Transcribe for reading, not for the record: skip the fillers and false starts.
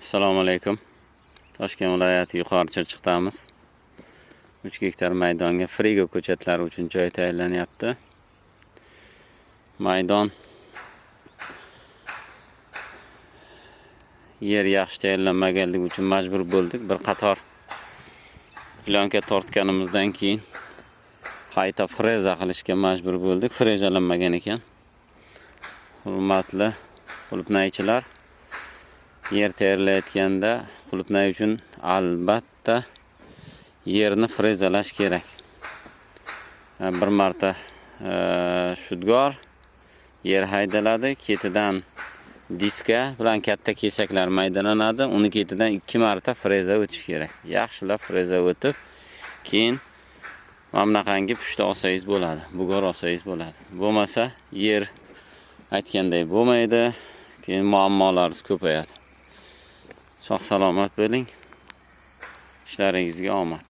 Assalomu alaykum. Toshkent viloyati Yuqori Chirchiqdamiz. 3 gektar maydonga frigo ko'chatlari uchun joy tayyorlanyapti. Maydon yer yaxshi tayyorlanmaganligi uchun majbur bo'ldik. Bir qator plyonka tortganimizdan keyin qayta freza qilishga majbur bo'ldik. Frezalanmagan ekan. Hurmatli qulupnaychilar, yer tayyorlayotganda qulupnay uchun albatta yerni frezalash kerak. Bir marta shudgor yer haydaladi, ketidan diska bilan katta kesaklar maydalanadi. Uni ketidan 2 marta freza o'tish kerak. Yaxshilab freza o'tib, keyin mana bunaqangi pushta olsangiz bo'ladi, bug'or olsangiz bo'ladi. Bo'lmasa yer aytganday bo'lmaydi, keyin muammolaringiz ko'payadi. Sog' salomat bo'ling. Ishlaringizga omad.